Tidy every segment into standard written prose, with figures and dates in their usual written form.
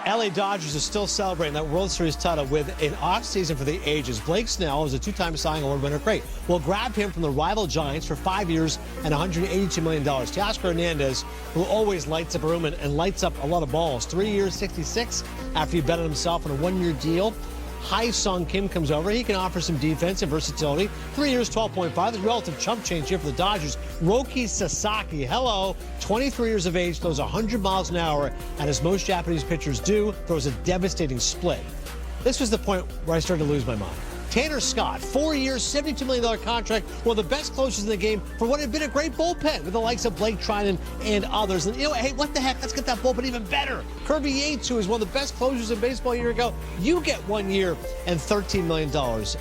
LA Dodgers are still celebrating that World Series title with an offseason for the ages. Blake Snell is a two-time Cy Young Award winner. Great. We'll grab him from the rival Giants for 5 years and $182 million. Teoscar Hernandez, who always lights up a room and lights up a lot of balls. 3 years, 66 after he bet on himself on a one-year deal. Hai Sung Kim comes over. He can offer some defense and versatility. 3 years, 12.5. There's relative chump change here for the Dodgers. Roki Sasaki, hello, 23 years of age, throws 100 miles an hour, and as most Japanese pitchers do, throws a devastating split. This was the point where I started to lose my mind. Tanner Scott, 4 years, $72 million contract, one of the best closers in the game for what had been a great bullpen with the likes of Blake Trinan and others. And, hey, what the heck? Let's get that bullpen even better. Kirby Yates, who was one of the best closers in baseball a year ago, you get 1 year and $13 million.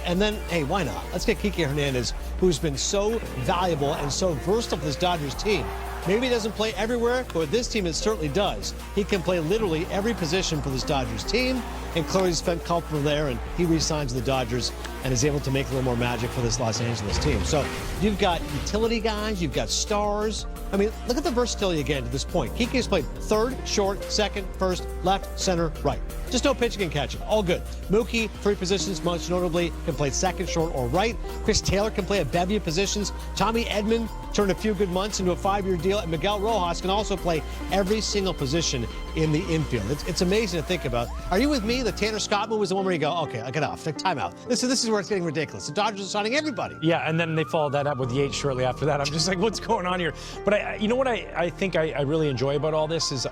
And then, hey, why not? Let's get Kike Hernandez, who's been so valuable and so versatile for this Dodgers team. Maybe he doesn't play everywhere, but with this team, it certainly does. He can play literally every position for this Dodgers team, and clearly he's been comfortable there, and he re-signs the Dodgers and is able to make a little more magic for this Los Angeles team. So you've got utility guys, you've got stars. I mean, look at the versatility again to this point. Kiki's played third, short, second, first, left, center, right. Just no pitching and catching. All good. Mookie, 3 positions, most notably, can play second, short, or right. Chris Taylor can play a bevy of positions. Tommy Edman turned a few good months into a 5-year deal. And Miguel Rojas can also play every single position in the infield. It's amazing to think about. Are you with me? The Tanner Scott move was the one where you go, okay, I get off. Time out. This is where it's getting ridiculous. The Dodgers are signing everybody. Yeah, and then they followed that up with Yates shortly after that. I'm just like, what's going on here? But you know what I think I really enjoy about all this is,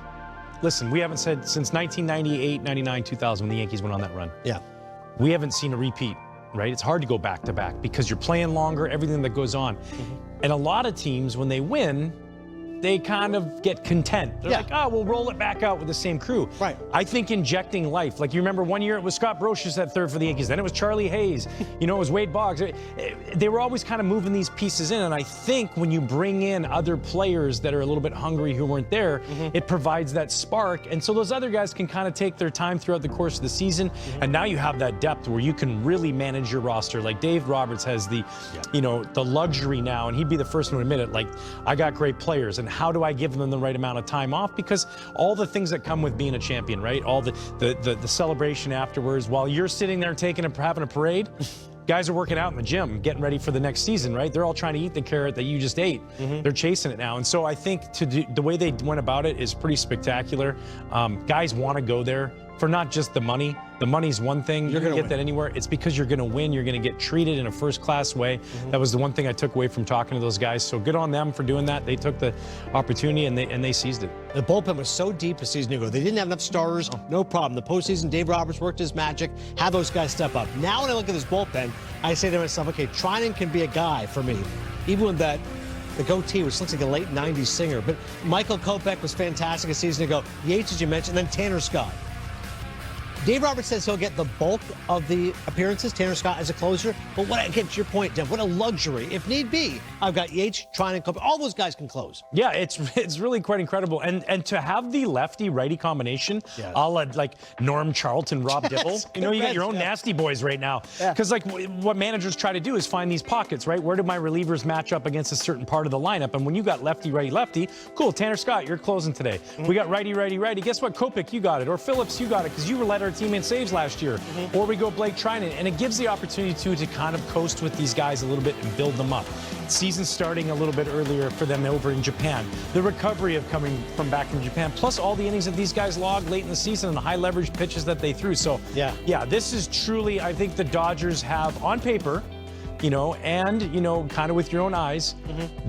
listen, we haven't said since 1998, 99, 2000 when the Yankees went on that run. Yeah. We haven't seen a repeat, right? It's hard to go back to back because you're playing longer, everything that goes on. And a lot of teams, when they win, they kind of get content. They're like, oh, we'll roll it back out with the same crew. Right. I think injecting life. Like, you remember 1 year it was Scott Brocious at third for the Yankees. Then it was Charlie Hayes. You know, it was Wade Boggs. They were always kind of moving these pieces in. And I think when you bring in other players that are a little bit hungry who weren't there, it provides that spark. And so those other guys can kind of take their time throughout the course of the season. And now you have that depth where you can really manage your roster. Like Dave Roberts has the, you know, the luxury now, and he'd be the first one to admit it. Like, I got great players, and how do I give them the right amount of time off? Because all the things that come with being a champion, right? All the celebration afterwards, while you're sitting there having a parade, guys are working out in the gym, getting ready for the next season, right? They're all trying to eat the carrot that you just ate. They're chasing it now. And so I think the way they went about it is pretty spectacular. Guys want to go there for not just the money. The money's one thing. You're going to get that anywhere. It's because you're going to win. You're going to get treated in a first-class way. That was the one thing I took away from talking to those guys. So good on them for doing that. They took the opportunity and they seized it. The bullpen was so deep a season ago. They didn't have enough starters. No problem. The postseason, Dave Roberts worked his magic. Had those guys step up. Now when I look at this bullpen, I say to myself, okay, Trinan can be a guy for me. Even with that, the goatee, which looks like a late 90s singer. But Michael Kopech was fantastic a season ago. Yates, as you mentioned, and then Tanner Scott. Dave Roberts says he'll get the bulk of the appearances, Tanner Scott as a closer. But what I get to your point, Dev, what a luxury. If need be, I've got Yates, Trinan, Kopech. All those guys can close. Yeah, it's really quite incredible. And to have the lefty-righty combination, a la like Norm Charlton, Rob Dibble. You know, you got your own nasty boys right now. Because like what managers try to do is find these pockets, right? Where do my relievers match up against a certain part of the lineup? And when you got lefty-righty, lefty, cool, Tanner Scott, you're closing today. We got righty-righty-righty. Guess what, Kopech, you got it. Or Phillips, you got it, because you led our team in saves last year. Or we go Blake Trinan, and it gives the opportunity to kind of coast with these guys a little bit and build them up. Season starting a little bit earlier for them over in Japan. The recovery of coming from back from Japan, plus all the innings that these guys logged late in the season and the high leverage pitches that they threw. So yeah, this is truly, I think the Dodgers have on paper, you know, and, you know, kind of with your own eyes,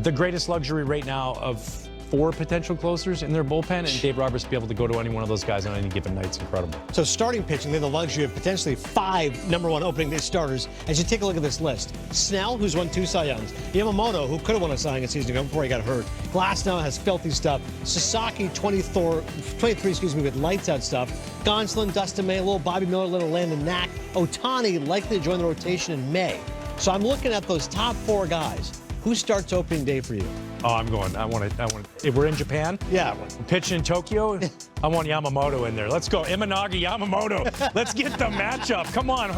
the greatest luxury right now of 4 potential closers in their bullpen, and Dave Roberts to be able to go to any one of those guys on any given night is incredible. So starting pitching, they have the luxury of potentially 5 #1 opening day starters. As you take a look at this list, Snell, who's won 2 Cy Youngs, Yamamoto, who could have won a Cy Young a season ago before he got hurt. Glass now has filthy stuff. Sasaki, 23, with lights out stuff. Gonsolin, Dustin May, little Bobby Miller, little Landon Knack. Ohtani likely to join the rotation in May. So I'm looking at those top 4 guys. Who starts opening day for you? Oh, I'm going. I want to. If we're in Japan, Yeah. pitching in Tokyo, I want Yamamoto in there. Let's go. Imanaga, Yamamoto. Let's get the matchup. Come on.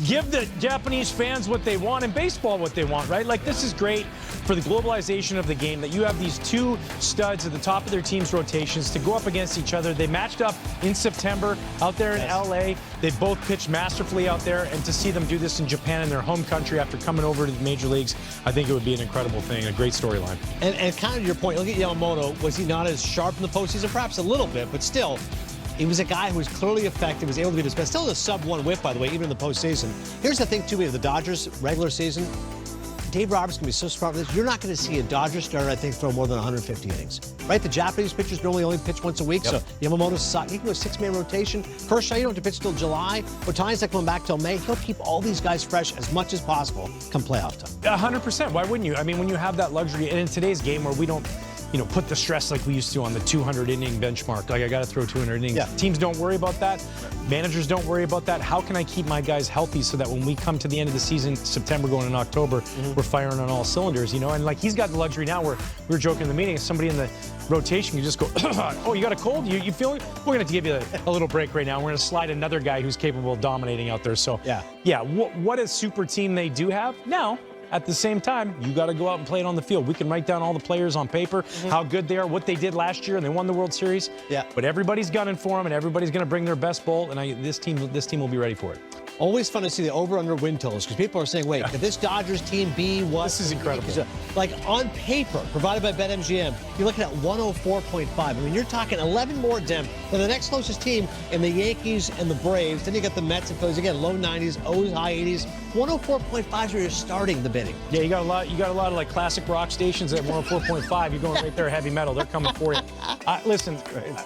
Give the Japanese fans what they want and baseball what they want, right? Like, this is great for the globalization of the game that you have these two studs at the top of their team's rotations to go up against each other. They matched up in September out there in LA. They both pitched masterfully out there, and to see them do this in Japan in their home country after coming over to the major leagues, I think it would be an incredible thing, a great storyline. And kind of to your point, look at Yamamoto. Was he not as sharp in the postseason? Perhaps a little bit, but still, he was a guy who was clearly effective, was able to be his best. Still a sub-1 whip, by the way, even in the postseason. Here's the thing, too, we have the Dodgers regular season. Dave Roberts can be so smart with this. You're not going to see a Dodger starter, I think, throw more than 150 innings. Right? The Japanese pitchers normally only pitch once a week, so Yamamoto's he can go 6-man rotation. Kershaw, you don't have to pitch till July. Otani's not coming back till May. He'll keep all these guys fresh as much as possible come playoff time. 100%. Why wouldn't you? I mean, when you have that luxury, and in today's game where we don't, put the stress like we used to on the 200-inning benchmark. Like, I got to throw 200 innings. Yeah. Teams don't worry about that. Managers don't worry about that. How can I keep my guys healthy so that when we come to the end of the season, September going in October, we're firing on all cylinders, And, like, he's got the luxury now where we were joking in the meeting, if somebody in the rotation can just go, oh, you got a cold? You feel it? We're going to give you a little break right now. We're going to slide another guy who's capable of dominating out there. So, what a super team they do have. Now, at the same time, you got to go out and play it on the field. We can write down all the players on paper, how good they are, what they did last year, and they won the World Series. Yeah. But everybody's gunning for them, and everybody's going to bring their best bowl, and this team will be ready for it. Always fun to see the over-under win totals because people are saying, wait, could this Dodgers team be what? This is incredible. Like, on paper, provided by BetMGM, you're looking at 104.5. I mean, you're talking 11 more than the next closest team in the Yankees and the Braves. Then you got the Mets and Phillies. Again, low 90s, O's, high 80s. 104.5 is where you're starting the bidding. Yeah, you got a lot of like classic rock stations at 104.5. You're going right there, heavy metal. They're coming for you. Listen,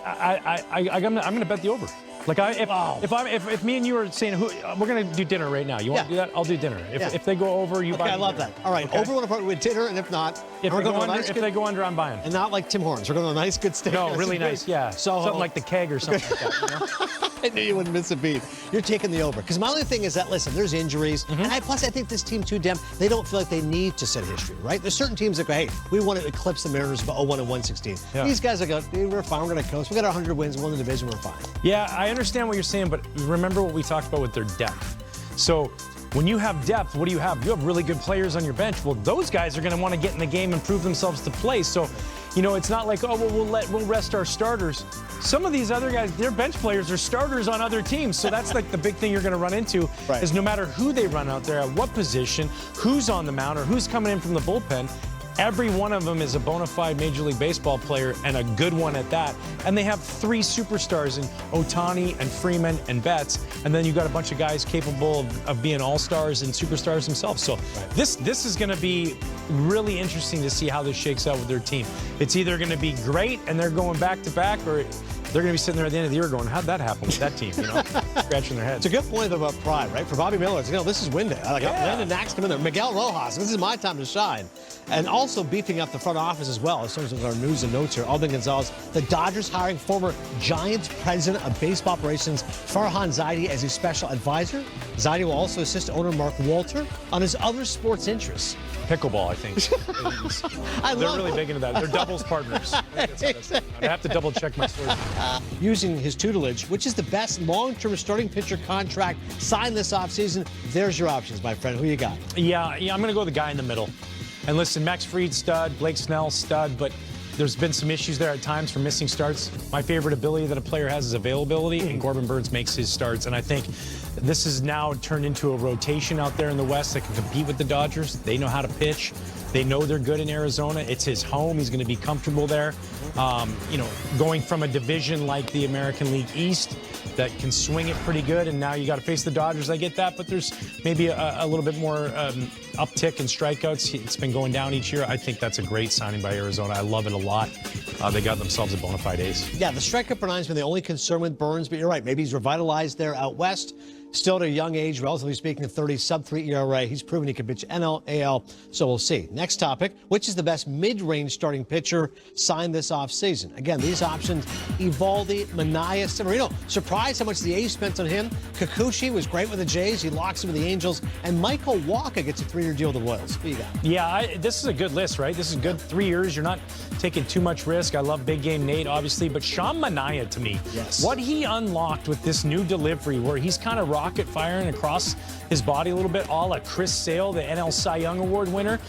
I'm going to bet the over. Like, if me and you are saying we're going to do dinner right now, you want to do that? I'll do dinner. If they go over, you buy. I love that. All right, over 104 with dinner, and if not, if they go under, I'm buying. And not like Tim Hortons. We're going to a nice, good steak. No, really nice. Yeah, something like the Keg or something like that. I knew you wouldn't miss a beat. You're taking the over. Because my only thing is that, listen, there's injuries. And plus, I think this team, too, Dem, they don't feel like they need to set history, right? There's certain teams that go, hey, we want to eclipse the Mariners of 0-1 and 116. Yeah. These guys are going, dude, we're fine. We're going to coast. We got our 100 wins, won the division. We're fine. Yeah, I understand what you're saying, but remember what we talked about with their depth. So when you have depth, what do you have? You have really good players on your bench. Well, those guys are going to want to get in the game and prove themselves to play. So, it's not like, oh, well, we'll rest our starters. Some of these other guys, their bench players are starters on other teams. So that's like the big thing you're going to run into is no matter who they run out there, at what position, who's on the mound, or who's coming in from the bullpen, every one of them is a bona fide Major League Baseball player, and a good one at that. And they have three superstars in Otani and Freeman and Betts. And then you got a bunch of guys capable of being all-stars and superstars themselves. So this is going to be really interesting to see how this shakes out with their team. It's either going to be great and they're going back-to-back, or they're going to be sitting there at the end of the year going, how'd that happen with that team? Scratching their heads. It's a good point about pride, right? For Bobby Miller, it's, this is win day. Landon Knack's come in there. Miguel Rojas, this is my time to shine. And also beefing up the front office as well, as terms of our news and notes here. Alden Gonzalez, the Dodgers hiring former Giants president of baseball operations Farhan Zaidi as a special advisor. Zaidi will also assist owner Mark Walter on his other sports interests. Pickleball, I think. They're really big into that. They're doubles partners. I have to double check my sources. Using his tutelage, which is the best long-term starting pitcher contract signed this offseason. There's your options, my friend. Who you got? Yeah, I'm going to go with the guy in the middle. And listen, Max Fried, stud. Blake Snell, stud. But there's been some issues there at times for missing starts. My favorite ability that a player has is availability, and Corbin Burns makes his starts. And I think this is now turned into a rotation out there in the West that can compete with the Dodgers. They know how to pitch. They know they're good in Arizona. It's his home. He's going to be comfortable there. Going from a division like the American League East that can swing it pretty good, and now you got to face the Dodgers. I get that, but there's maybe a little bit more uptick in strikeouts. It's been going down each year. I think that's a great signing by Arizona. I love it a lot. They got themselves a bona fide ace. Yeah, the strikeout per nine's been the only concern with Burns, but you're right. Maybe he's revitalized there out west. Still at a young age, relatively speaking, 30, sub-3 ERA. He's proven he can pitch NL, AL, so we'll see. Next topic, which is the best mid-range starting pitcher signed this offseason? Again, these options, Evaldi, Manaea, Severino. Surprised how much the A's spent on him. Kikuchi was great with the Jays. He locks him with the Angels. And Michael Wacha gets a 3-year deal with the Royals. What do you got? Yeah, this is a good list, right? This is good. 3 years. You're not taking too much risk. I love big game Nate, obviously, but Sean Manaea, to me, what he unlocked with this new delivery where he's kind of rocket firing across his body a little bit, a la Chris Sale, the NL Cy Young Award winner.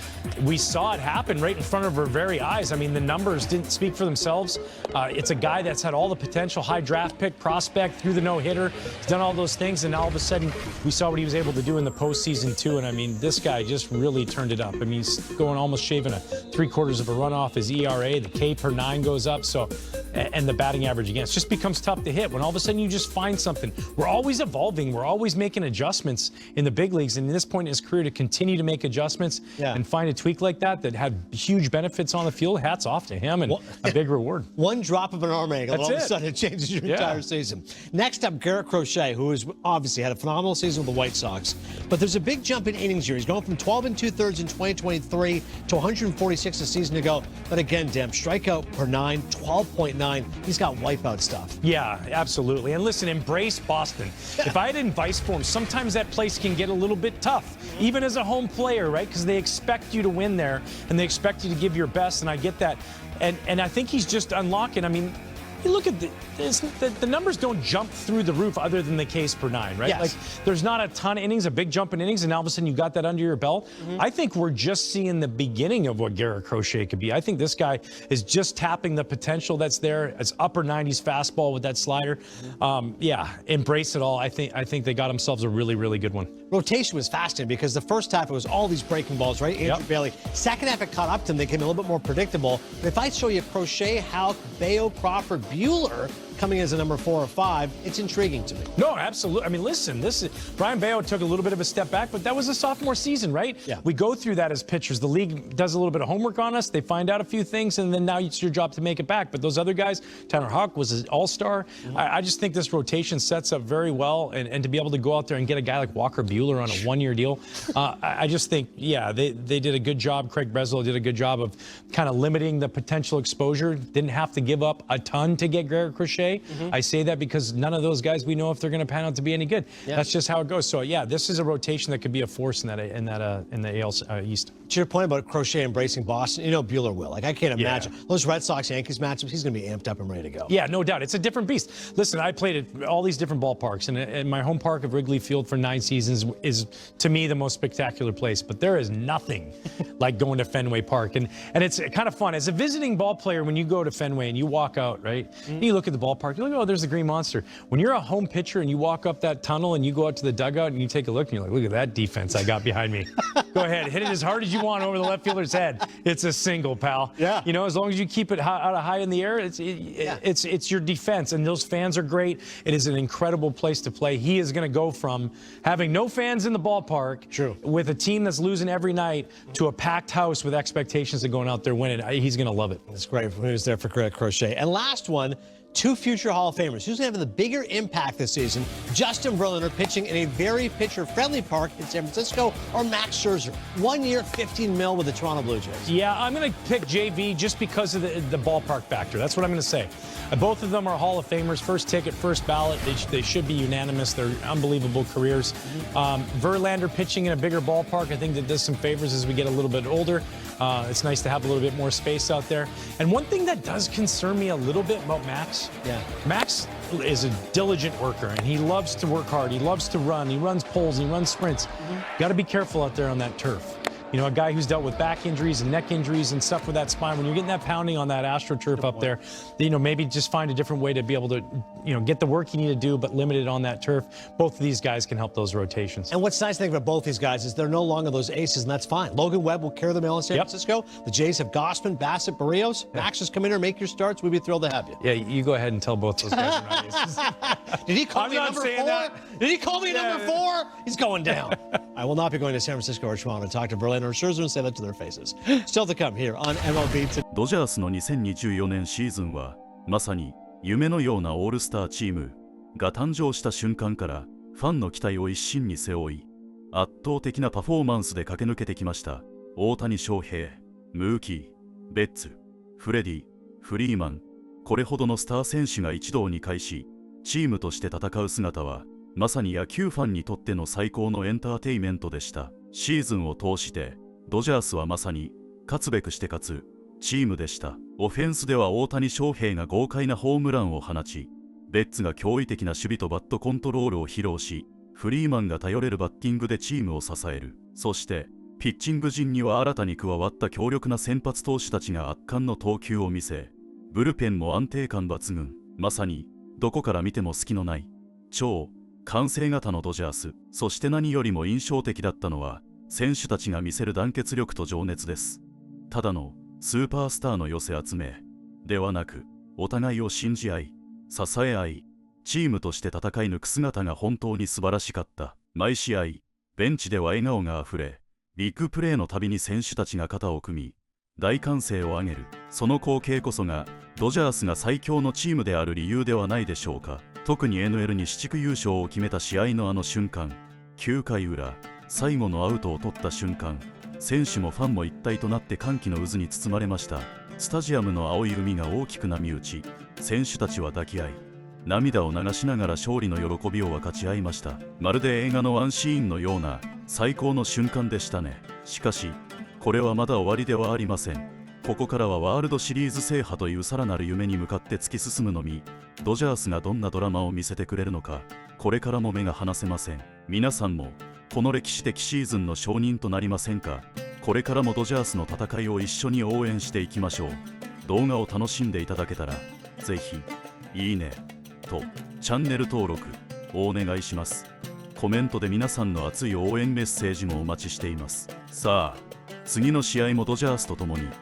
We saw it happen right in front of our very eyes. I mean, the numbers didn't speak for themselves. It's a guy that's had all the potential, high draft pick, prospect, through the no-hitter. He's done all those things, and all of a sudden, we saw what he was able to do in the postseason, too. And, I mean, this guy just really turned it up. I mean, he's going almost shaving 3/4 of a run off his ERA. The K per 9 goes up, so, and the batting average against just becomes tough to hit when all of a sudden you just find something. We're always evolving. We're always making adjustments in the big leagues. And at this point in his career, to continue to make adjustments and find a tweak like that had huge benefits on the field, hats off to him and a big reward. One drop of an arm angle, and all of a sudden it changes your entire season. Next up, Garrett Crochet, who has obviously had a phenomenal season with the White Sox. But there's a big jump in innings here. He's going from 12 2/3 in 2023 to 146 a season ago. But again, Dem, strikeout per 9, 12.9. He's got wipeout stuff. Yeah, absolutely. And listen, embrace Boston. If I had advice for him, sometimes that place can get a little bit tough, even as a home player, right? Because they expect you to win there and they expect you to give your best, and I get that. And I think he's just unlocking. I mean, you look at the numbers don't jump through the roof other than the Ks per 9, right? Yes. Like, there's not a ton of innings, a big jump in innings, and all of a sudden you got that under your belt. I think we're just seeing the beginning of what Garrett Crochet could be. I think this guy is just tapping the potential that's there. It's upper 90s fastball with that slider. Yeah, embrace it all. I think they got themselves a really, really good one. Rotation was fascinating because the first half it was all these breaking balls, right? Andrew Bailey. Second half it caught up to them. They came a little bit more predictable. But if I show you Crochet, Houck, Bayo, Crawford, Buehler coming as a number 4 or 5, it's intriguing to me. No, absolutely. I mean, listen, Brian Bayo took a little bit of a step back, but that was a sophomore season, right? Yeah. We go through that as pitchers. The league does a little bit of homework on us. They find out a few things, and then now it's your job to make it back. But those other guys, Tanner Houck was an all-star. I just think this rotation sets up very well, and to be able to go out there and get a guy like Walker Buehler on a 1-year deal, I just think, yeah, they did a good job. Craig Breslow did a good job of kind of limiting the potential exposure. Didn't have to give up a ton to get Garrett Crochet. I say that because none of those guys we know if they're going to pan out to be any good. That's just how it goes. So yeah, this is a rotation that could be a force in the AL East. To your point about Crochet embracing Boston, you know Buehler will. Like, I can't imagine those Red Sox-Yankees matchups. He's going to be amped up and ready to go. Yeah, no doubt. It's a different beast. Listen, I played at all these different ballparks, and my home park of Wrigley Field for 9 seasons is, to me, the most spectacular place. But there is nothing like going to Fenway Park, and it's kind of fun as a visiting ball player when you go to Fenway and you walk out, right? And you look at the ballpark, you're like, oh, there's the Green Monster. When you're a home pitcher and you walk up that tunnel and you go out to the dugout and you take a look and you're like, look at that defense I got behind me. Go ahead, hit it as hard as you want over the left fielder's head. It's a single, pal. Yeah. You know, as long as you keep it high in the air, it's your defense, and those fans are great. It is an incredible place to play. He is going to go from having no fans in the ballpark with a team that's losing every night to a packed house with expectations of going out there winning. He's going to love it. That's great. He was there for Crochet. And last one, 2 future Hall of Famers. Who's going to have the bigger impact this season? Justin Verlander pitching in a very pitcher-friendly park in San Francisco, or Max Scherzer? 1 year, $15 million with the Toronto Blue Jays. Yeah, I'm going to pick JV just because of the ballpark factor. That's what I'm going to say. Both of them are Hall of Famers, first ticket, first ballot. They should be unanimous. They're unbelievable careers. Verlander pitching in a bigger ballpark, I think that does some favors as we get a little bit older. It's nice to have a little bit more space out there. And one thing that does concern me a little bit about Max, Max is a diligent worker, and he loves to work hard. He loves to run. He runs poles. He runs sprints. Got to be careful out there on that turf. You know, a guy who's dealt with back injuries and neck injuries and stuff with that spine, when you're getting that pounding on that AstroTurf up there, you know, maybe just find a different way to be able to, you know, get the work you need to do, but limit it on that turf. Both of these guys can help those rotations. And what's nice to think about both these guys is they're no longer those aces, and that's fine. Logan Webb will carry the mail in San Francisco. The Jays have Gausman, Bassett, Barrios. Max, just come in here, make your starts. We'd be thrilled to have you. Yeah, you go ahead and tell both those guys are not aces. Did he call me number 4? Did he call me number 4? He's going down. I will not be going to San Francisco or Toronto to talk to Verlander or Scherzer and say that to their faces. Still to come here on MLB Today. ドジャースの2024年シーズンはまさに夢のようなオールスターチームが誕生した瞬間からファンの期待を一身に背負い、圧倒的なパフォーマンスで駆け抜けてきました。大谷翔平、ムーキー、ベッツ、フレディ、フリーマン、これほどのスター選手が一堂に会し、チームとして戦う姿は、まさに野球ファンにとっての最高のエンターテイメントでした。シーズンを通して、ドジャースはまさに、勝つべくして勝つ、チームでした。オフェンスでは大谷翔平が豪快なホームランを放ち、ベッツが驚異的な守備とバットコントロールを披露し、フリーマンが頼れるバッティングでチームを支える。そして、ピッチング陣には新たに加わった強力な先発投手たちが圧巻の投球を見せ、ブルペンも安定感抜群。まさに、どこから見ても隙のない、超完成型のドジャース。そして何よりも印象的だったのは、選手たちが見せる団結力と情熱です。ただのスーパースターの寄せ集めではなく、お互いを信じ合い、支え合い、チームとして戦い抜く姿が本当に素晴らしかった。毎試合、ベンチでは笑顔があふれ、ビッグプレーのたびに選手たちが肩を組み、大歓声を上げる。その光景こそが、ドジャースが最強のチームである理由ではないでしょうか。特に NL 西地区優勝を決めた試合のあの瞬間、9回裏、最後のアウトを取った瞬間、選手もファンも一体となって歓喜の渦に包まれました。スタジアムの青い海が大きく波打ち、選手たちは抱き合い、涙を流しながら勝利の喜びを分かち合いました。まるで映画のワンシーンのような最高の瞬間でしたね。しかし、これはまだ終わりではありません。ここからはワールドシリーズ制覇というさらなる夢に向かって突き進むのみ。ドジャースがどんなドラマを見せてくれるのか、これからも目が離せません。皆さんもこの歴史的シーズンの証人となりませんか。これからもドジャースの戦いを一緒に応援していきましょう。動画を楽しんでいただけたら、ぜひいいねとチャンネル登録をお願いします。コメントで皆さんの熱い応援メッセージもお待ちしています。さあ、次の試合もドジャースと共に